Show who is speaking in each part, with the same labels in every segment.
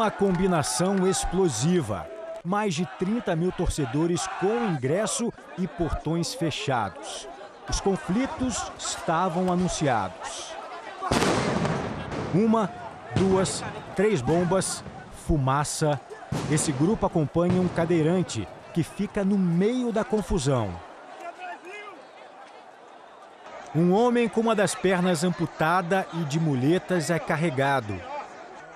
Speaker 1: Uma combinação explosiva. Mais de 30 mil torcedores com ingresso e portões fechados. Os conflitos estavam anunciados. 1, 2, 3 bombas, fumaça. Esse grupo acompanha um cadeirante que fica no meio da confusão. Um homem com uma das pernas amputada e de muletas é carregado.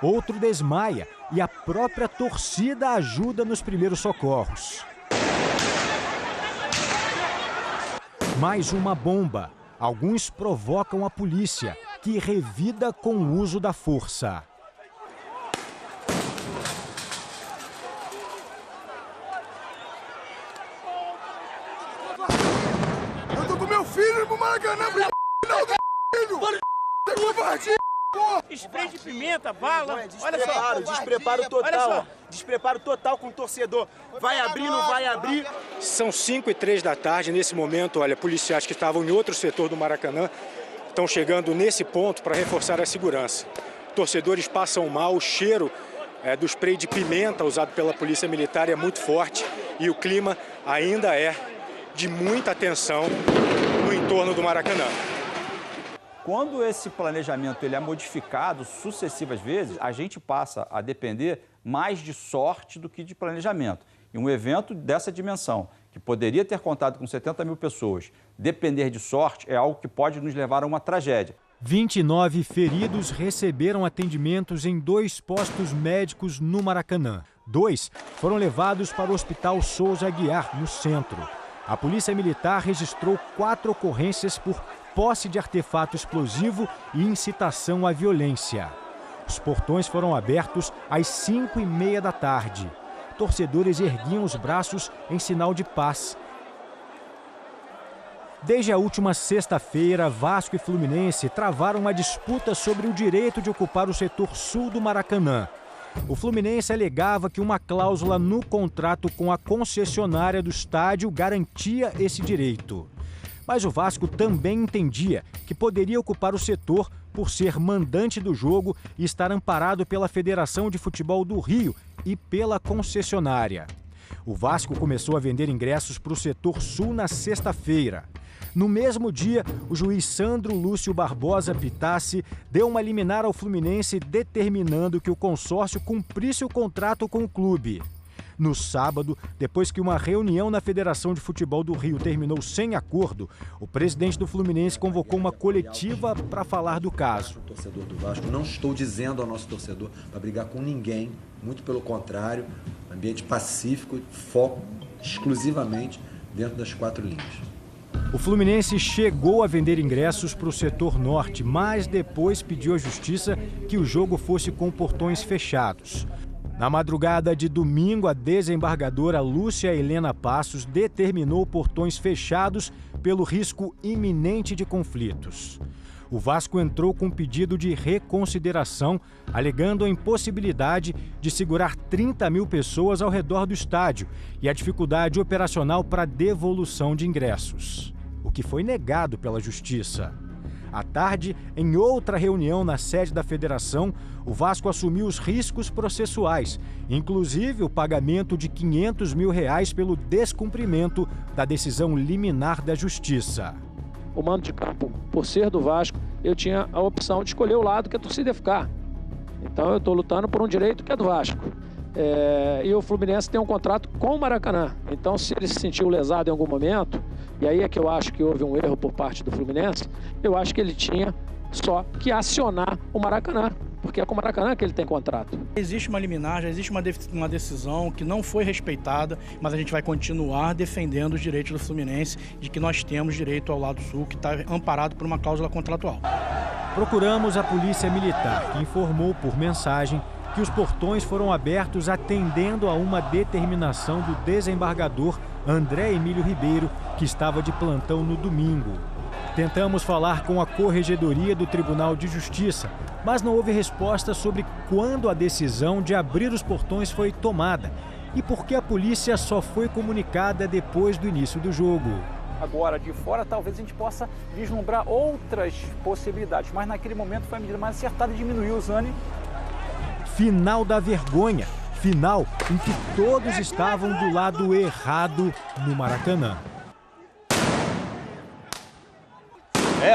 Speaker 1: Outro desmaia e a própria torcida ajuda nos primeiros socorros. Mais uma bomba. Alguns provocam a polícia, que revida com o uso da força.
Speaker 2: Eu tô com meu filho no Maracanã, filho!
Speaker 3: Spray de pimenta, bala, olha
Speaker 2: só. Despreparo total, despreparo total com o torcedor. Vai abrir, não vai abrir.
Speaker 1: São 5h03 da tarde, nesse momento, olha, policiais que estavam em outro setor do Maracanã estão chegando nesse ponto para reforçar a segurança. Torcedores passam mal, o cheiro do spray de pimenta usado pela Polícia Militar é muito forte e o clima ainda é de muita tensão no entorno do Maracanã.
Speaker 4: Quando esse planejamento ele é modificado sucessivas vezes, a gente passa a depender mais de sorte do que de planejamento. E um evento dessa dimensão, que poderia ter contado com 70 mil pessoas, depender de sorte é algo que pode nos levar a uma tragédia.
Speaker 1: 29 feridos receberam atendimentos em 2 postos médicos no Maracanã. 2 foram levados para o Hospital Souza Aguiar, no centro. A Polícia Militar registrou 4 ocorrências por posse de artefato explosivo e incitação à violência. Os portões foram abertos às 5h30 da tarde. Torcedores erguiam os braços em sinal de paz. Desde a última sexta-feira, Vasco e Fluminense travaram uma disputa sobre o direito de ocupar o setor sul do Maracanã. O Fluminense alegava que uma cláusula no contrato com a concessionária do estádio garantia esse direito. Mas o Vasco também entendia que poderia ocupar o setor por ser mandante do jogo e estar amparado pela Federação de Futebol do Rio e pela concessionária. O Vasco começou a vender ingressos para o setor sul na sexta-feira. No mesmo dia, o juiz Sandro Lúcio Barbosa Pitassi deu uma liminar ao Fluminense determinando que o consórcio cumprisse o contrato com o clube. No sábado, depois que uma reunião na Federação de Futebol do Rio terminou sem acordo, o presidente do Fluminense convocou uma coletiva para falar do caso.
Speaker 5: Torcedor do Vasco, não estou dizendo ao nosso torcedor para brigar com ninguém, muito pelo contrário, ambiente pacífico, foco exclusivamente dentro das 4 linhas.
Speaker 1: O Fluminense chegou a vender ingressos para o setor norte, mas depois pediu à justiça que o jogo fosse com portões fechados. Na madrugada de domingo, a desembargadora Lúcia Helena Passos determinou portões fechados pelo risco iminente de conflitos. O Vasco entrou com pedido de reconsideração, alegando a impossibilidade de segurar 30 mil pessoas ao redor do estádio e a dificuldade operacional para a devolução de ingressos, o que foi negado pela Justiça. À tarde, em outra reunião na sede da Federação, o Vasco assumiu os riscos processuais, inclusive o pagamento de R$500 mil pelo descumprimento da decisão liminar da Justiça.
Speaker 6: O mando de campo, por ser do Vasco, eu tinha a opção de escolher o lado que a torcida ia ficar. Então eu estou lutando por um direito que é do Vasco. E o Fluminense tem um contrato com o Maracanã. Então, se ele se sentiu lesado em algum momento, e aí é que eu acho que houve um erro por parte do Fluminense, eu acho que ele tinha só que acionar o Maracanã, porque é com o Maracanã que ele tem contrato.
Speaker 7: Existe uma liminar, já existe uma decisão que não foi respeitada, mas a gente vai continuar defendendo os direitos do Fluminense, de que nós temos direito ao lado sul, que está amparado por uma cláusula contratual.
Speaker 1: Procuramos a Polícia Militar, que informou por mensagem que os portões foram abertos atendendo a uma determinação do desembargador André Emílio Ribeiro, que estava de plantão no domingo. Tentamos falar com a Corregedoria do Tribunal de Justiça, mas não houve resposta sobre quando a decisão de abrir os portões foi tomada e por que a polícia só foi comunicada depois do início do jogo.
Speaker 4: Agora, de fora, talvez a gente possa vislumbrar outras possibilidades, mas naquele momento foi a medida mais acertada e diminuiu o Zani.
Speaker 1: Final da vergonha. Final em que todos estavam do lado errado no Maracanã.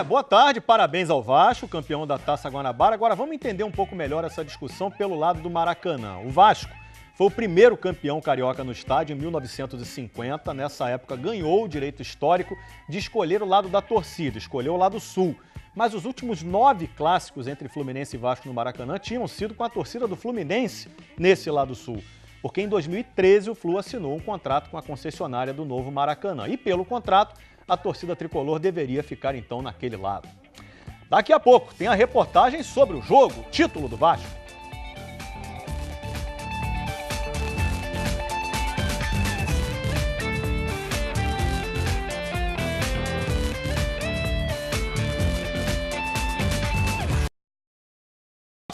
Speaker 8: Boa tarde, parabéns ao Vasco, campeão da Taça Guanabara. Agora vamos entender um pouco melhor essa discussão pelo lado do Maracanã. O Vasco foi o primeiro campeão carioca no estádio em 1950. Nessa época ganhou o direito histórico de escolher o lado da torcida, escolheu o lado sul. Mas os últimos 9 clássicos entre Fluminense e Vasco no Maracanã tinham sido com a torcida do Fluminense nesse lado sul. Porque em 2013 o Flu assinou um contrato com a concessionária do novo Maracanã. E pelo contrato, a torcida tricolor deveria ficar então naquele lado. Daqui a pouco tem a reportagem sobre o jogo, o título do Vasco.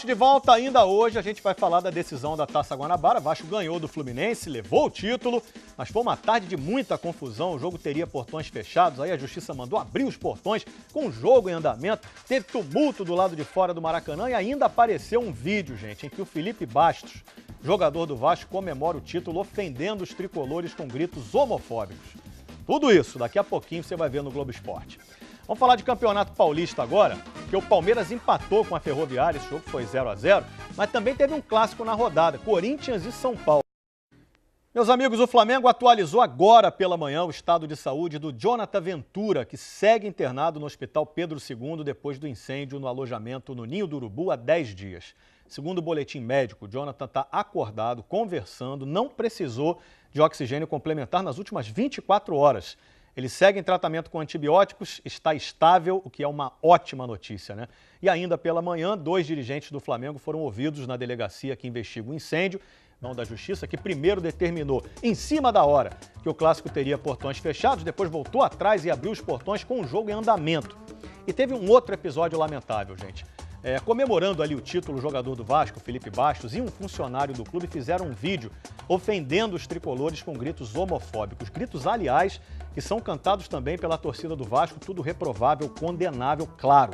Speaker 8: De volta ainda hoje, a gente vai falar da decisão da Taça Guanabara. Vasco ganhou do Fluminense, levou o título, mas foi uma tarde de muita confusão. O jogo teria portões fechados, aí a Justiça mandou abrir os portões com o jogo em andamento. Teve tumulto do lado de fora do Maracanã e ainda apareceu um vídeo, gente, em que o Felipe Bastos, jogador do Vasco, comemora o título ofendendo os tricolores com gritos homofóbicos. Tudo isso, daqui a pouquinho você vai ver no Globo Esporte. Vamos falar de Campeonato Paulista agora, porque o Palmeiras empatou com a Ferroviária, esse jogo foi 0-0, mas também teve um clássico na rodada, Corinthians e São Paulo. Meus amigos, o Flamengo atualizou agora pela manhã o estado de saúde do Jonathan Ventura, que segue internado no Hospital Pedro II depois do incêndio no alojamento no Ninho do Urubu há 10 dias. Segundo o boletim médico, o Jonathan está acordado, conversando, não precisou de oxigênio complementar nas últimas 24 horas. Ele segue em tratamento com antibióticos, está estável, o que é uma ótima notícia, né? E ainda pela manhã, 2 dirigentes do Flamengo foram ouvidos na delegacia que investiga o incêndio, não da Justiça, que primeiro determinou, em cima da hora, que o clássico teria portões fechados, depois voltou atrás e abriu os portões com o jogo em andamento. E teve um outro episódio lamentável, gente. Comemorando ali o título, o jogador do Vasco, Felipe Bastos, e um funcionário do clube fizeram um vídeo ofendendo os tricolores com gritos homofóbicos. Gritos, aliás, que são cantados também pela torcida do Vasco, tudo reprovável, condenável, claro.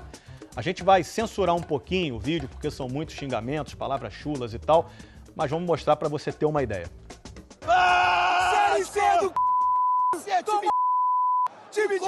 Speaker 8: A gente vai censurar um pouquinho o vídeo, porque são muitos xingamentos, palavras chulas e tal, mas vamos mostrar para você ter uma ideia.
Speaker 2: Série C do time de...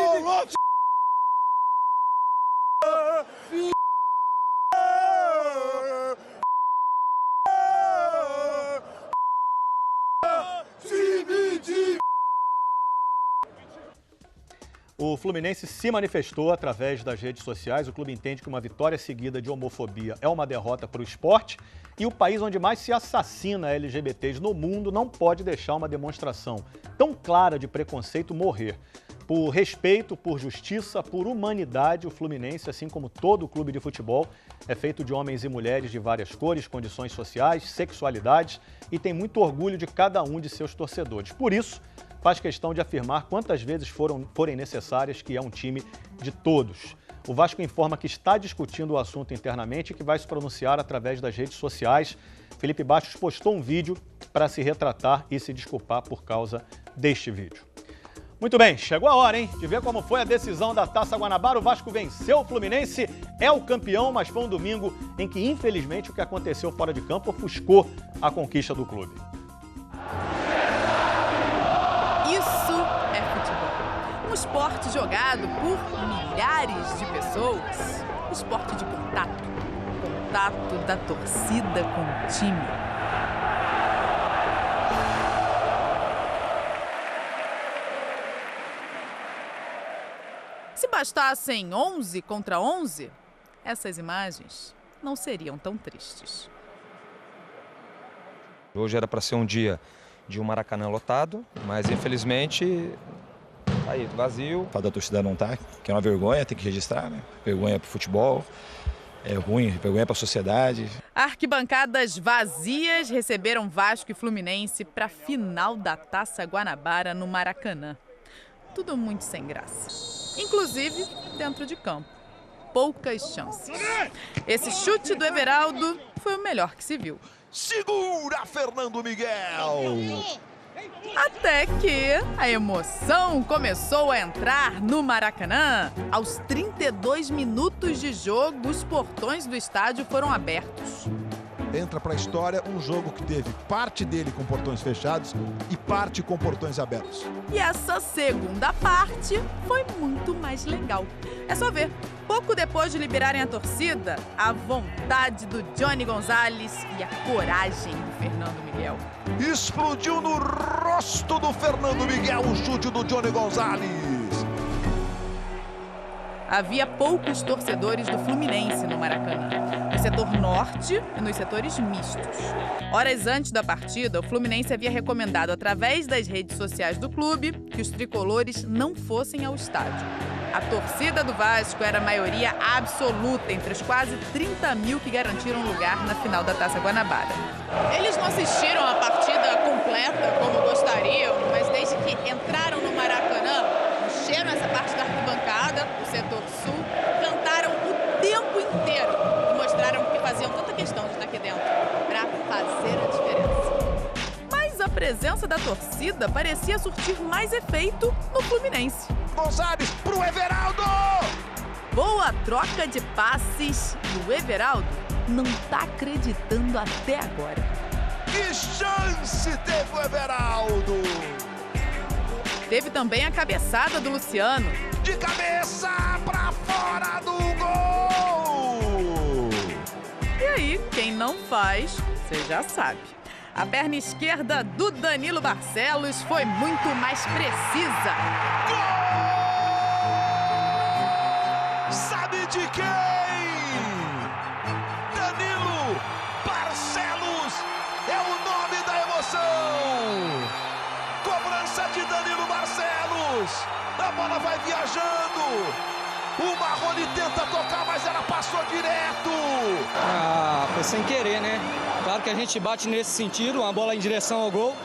Speaker 8: O Fluminense se manifestou através das redes sociais. O clube entende que uma vitória seguida de homofobia é uma derrota para o esporte e o país onde mais se assassina LGBTs no mundo não pode deixar uma demonstração tão clara de preconceito morrer. Por respeito, por justiça, por humanidade, o Fluminense, assim como todo clube de futebol, é feito de homens e mulheres de várias cores, condições sociais, sexualidades e tem muito orgulho de cada um de seus torcedores. Por isso, faz questão de afirmar quantas vezes forem necessárias que é um time de todos. O Vasco informa que está discutindo o assunto internamente e que vai se pronunciar através das redes sociais. Felipe Bastos postou um vídeo para se retratar e se desculpar por causa deste vídeo. Muito bem, chegou a hora, hein, de ver como foi a decisão da Taça Guanabara. O Vasco venceu o Fluminense, é o campeão, mas foi um domingo em que, infelizmente, o que aconteceu fora de campo ofuscou a conquista do clube.
Speaker 9: Um esporte jogado por milhares de pessoas. Esporte de contato. Contato da torcida com o time. Se bastassem 11 contra 11, essas imagens não seriam tão tristes.
Speaker 10: Hoje era para ser um dia de um Maracanã lotado, mas infelizmente... aí, vazio. O fato da torcida não tá, que é uma vergonha, tem que registrar, né? Vergonha pro futebol, é ruim, vergonha pra sociedade.
Speaker 9: Arquibancadas vazias receberam Vasco e Fluminense para a final da Taça Guanabara no Maracanã. Tudo muito sem graça. Inclusive dentro de campo. Poucas chances. Esse chute do Everaldo foi o melhor que se viu.
Speaker 11: Segura, Fernando Miguel!
Speaker 9: Até que a emoção começou a entrar no Maracanã. Aos 32 minutos de jogo, os portões do estádio foram abertos.
Speaker 11: entra para a história um jogo que teve parte dele com portões fechados e parte com portões abertos.
Speaker 9: E essa segunda parte foi muito mais legal. É só ver. Pouco depois de liberarem a torcida, a vontade do Johnny Gonzalez e a coragem do Fernando Miguel.
Speaker 11: Explodiu no rosto do Fernando Miguel o chute do Johnny Gonzalez.
Speaker 9: Havia poucos torcedores do Fluminense no Maracanã, no setor norte e nos setores mistos. Horas antes da partida, o Fluminense havia recomendado através das redes sociais do clube que os tricolores não fossem ao estádio. A torcida do Vasco era a maioria absoluta entre os quase 30 mil que garantiram lugar na final da Taça Guanabara. Eles não assistiram a partida completa como gostariam, mas desde que entraram no Maracanã, encheram essa parte da arquibancada, o setor sul, cantaram o tempo inteiro e mostraram que faziam tanta questão de estar aqui dentro para fazer a diferença. Mas a presença da torcida parecia surtir mais efeito no Fluminense.
Speaker 11: Gonzalez pro Everaldo!
Speaker 9: Boa troca de passes e o Everaldo não tá acreditando até agora.
Speaker 11: Que chance teve o Everaldo!
Speaker 9: Teve também a cabeçada do Luciano.
Speaker 11: De cabeça pra fora do gol!
Speaker 9: E aí, quem não faz, você já sabe. A perna esquerda do Danilo Barcelos foi muito mais precisa.
Speaker 11: Gol! Sabe de quem? Danilo Barcelos é o nome da emoção! Cobrança de Danilo Barcelos. A bola vai viajando. O Marrone tenta tocar, mas ela passou direto.
Speaker 12: Foi sem querer, né? Claro que a gente bate nesse sentido, uma bola em direção ao gol.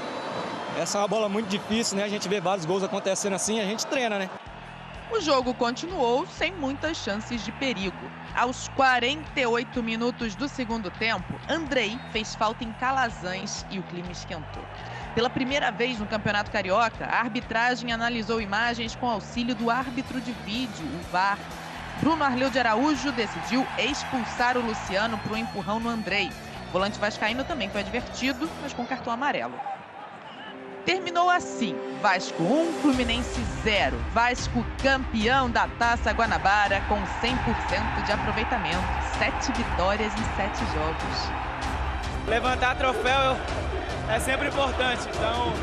Speaker 12: Essa é uma bola muito difícil, né? A gente vê vários gols acontecendo assim, a gente treina, né?
Speaker 9: O jogo continuou sem muitas chances de perigo. Aos 48 minutos do segundo tempo, Andrei fez falta em Calazans e o clima esquentou. Pela primeira vez no Campeonato Carioca, a arbitragem analisou imagens com auxílio do árbitro de vídeo, o VAR. Bruno Arleu de Araújo decidiu expulsar o Luciano por um empurrão no Andrei. O volante vascaíno também foi advertido, mas com cartão amarelo. Terminou assim, Vasco 1, Fluminense 0. Vasco campeão da Taça Guanabara com 100% de aproveitamento. 7 vitórias em 7 jogos.
Speaker 3: Levantar troféu é sempre importante, então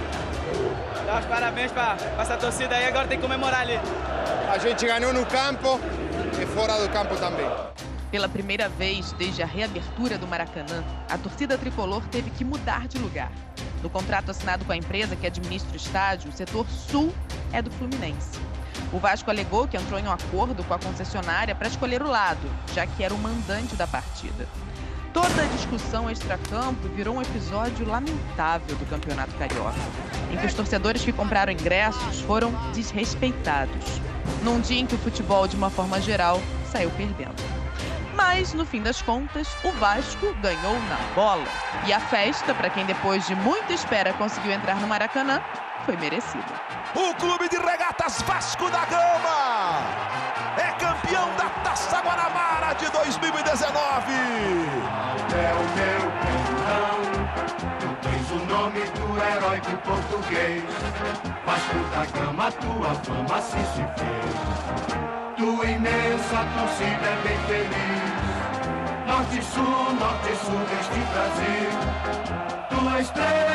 Speaker 3: dá os parabéns para essa torcida aí, agora tem que comemorar ali.
Speaker 13: A gente ganhou no campo e fora do campo também.
Speaker 9: Pela primeira vez desde a reabertura do Maracanã, a torcida tricolor teve que mudar de lugar. No contrato assinado com a empresa que administra o estádio, o setor sul é do Fluminense. O Vasco alegou que entrou em um acordo com a concessionária para escolher o lado, já que era o mandante da partida. Toda a discussão extracampo virou um episódio lamentável do Campeonato Carioca, em que os torcedores que compraram ingressos foram desrespeitados. Num dia em que o futebol, de uma forma geral, saiu perdendo. Mas, no fim das contas, o Vasco ganhou na bola. E a festa, para quem depois de muita espera conseguiu entrar no Maracanã, foi merecida.
Speaker 11: O Clube de Regatas Vasco da Gama é campeão da Taça Guanabara de 2019.
Speaker 14: É o meu campeão, tens o nome do herói do português. Vasco da Gama, tua fama assim se fez. Tua imensa torcida é bem feliz. Norte e sul deste Brasil. Tua estrela